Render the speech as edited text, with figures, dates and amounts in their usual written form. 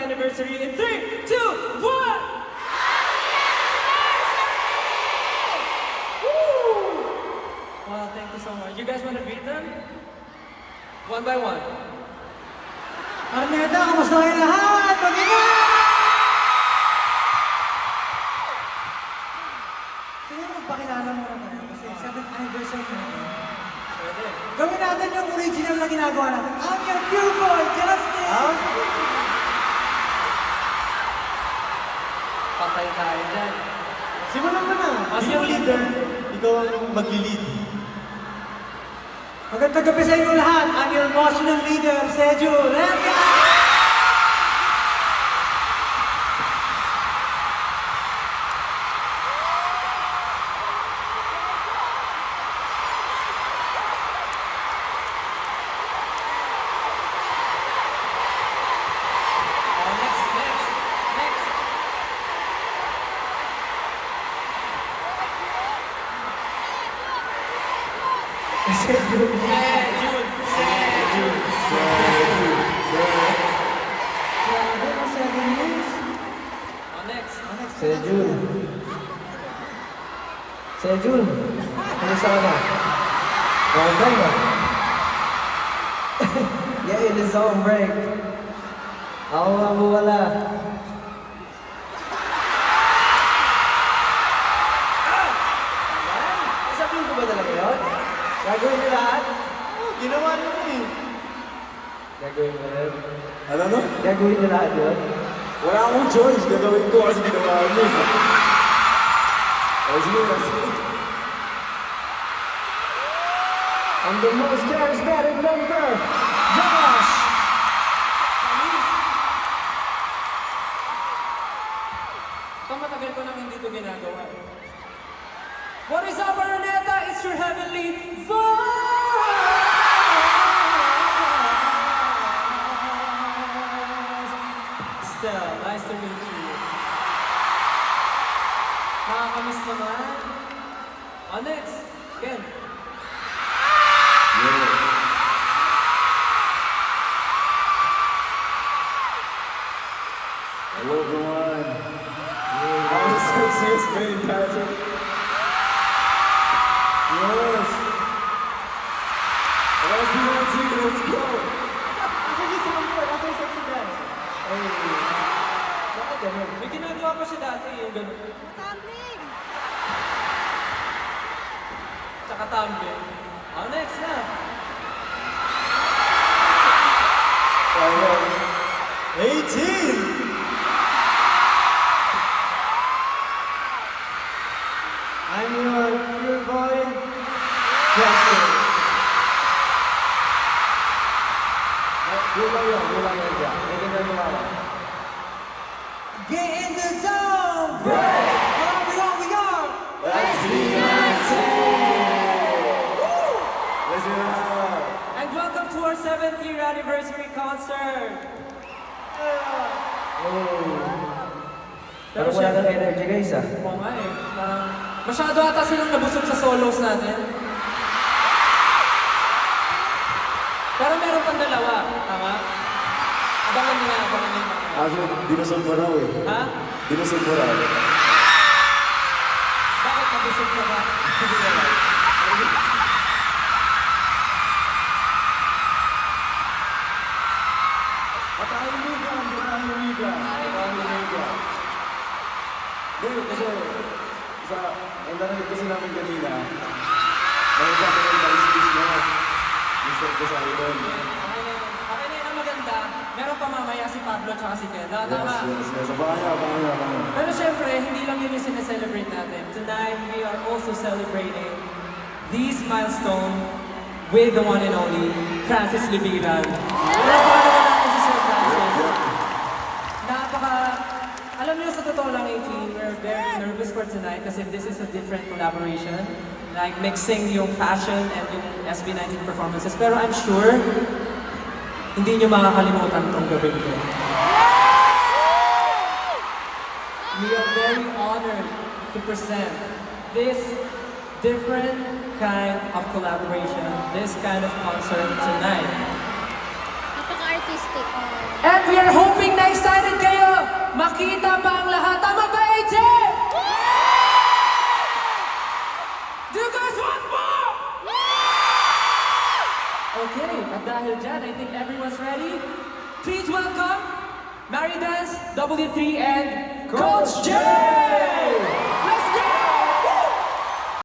anniversary in 3, 2, 1! Well, thank you so much. You guys want to greet them? One by one. Arneta, kamusta kayo lahat? Mag-ingat! Siguro magpakilala muna tayo kasi 7th anniversary natin. Pwede. Gawin natin yung original na ginagawa natin. I'm your pure boy, Justin! Patay tayo dyan. Simulan mo na. As yung leader, ikaw ang mag-lead. Magandang gabi sa inyo lahat. I'm your emotional leader, Seju. Let's go! June. Grabe na 7 years. Next. Sejun. Sejun. Kamusta ka na? Okay na. Yeah, in his own break. Ako nga mo wala. Sabihin ko ba talaga yun? Gagawin mo lahat? Ginawa niyo mo eh. Gagawin mo rin. Ano no? Gagawin mo lahat yun? Wala akong choice. Gagawin ko kasi ginawa mo. O sige, sige. And the most charismatic member, Josh! Ito matagal ko nang hindi ito ginagawa. What is up, Araneta? It's your heavenly voice! Still, nice to meet you. Nakakamiss naman. Next, Ken. Hello everyone. I was so serious, man, Patrick. Yes. Let's be on team, let's go. Asa yung sound boy? Asa yung sexy guy? Bakit ganun? May ginagawa pa siya dati, yung ganun. Tumbling! Tsaka tumbling. Next na. 18. I'm your pure boy, Justin. Yun lang yun dyan. May ginagawa ka. Get in the zone! Break! We are! Let's be on team. Let's go. And welcome to our 7th year anniversary concert. Pero wala ng energy guys ah. Oo nga eh. Parang masyado ata silang nabusog sa solos natin. Pero meron pang dalawa. Tama? Abangan nyo. Actually, binusog mo raw eh. Ha? Binusog mo raw. Bakit nabusog na ba? Ang narinig kasi namin kanina, mayroon kami yung pag-speech na isip ko sa idol. Okay na yun ang maganda. Meron pa mamaya si Pablo at si Ken. Tama? Yes. Abangan nyo. Pero syempre, hindi lang yun yung sineselebrate natin. Tonight, we are also celebrating this milestone with the one and only Francis Libiran. Napakalaga natin si Sir Francis. Alam niyo, sa totoo lang, 18, we're very nervous for tonight kasi this is a different collaboration. Like mixing yung fashion and yung SB19 performances. Pero I'm sure, hindi niyo makakalimutan tong gabing ko. We are very honored to present this different kind of collaboration, this kind of concert tonight. Napaka-artistic. And we are hoping na excited makita pa ang lahat. Tama ba, AJ? Do you guys want more? Okay, at dahil dyan, I think everyone's ready. Please welcome Maridance, W3, and Coach J!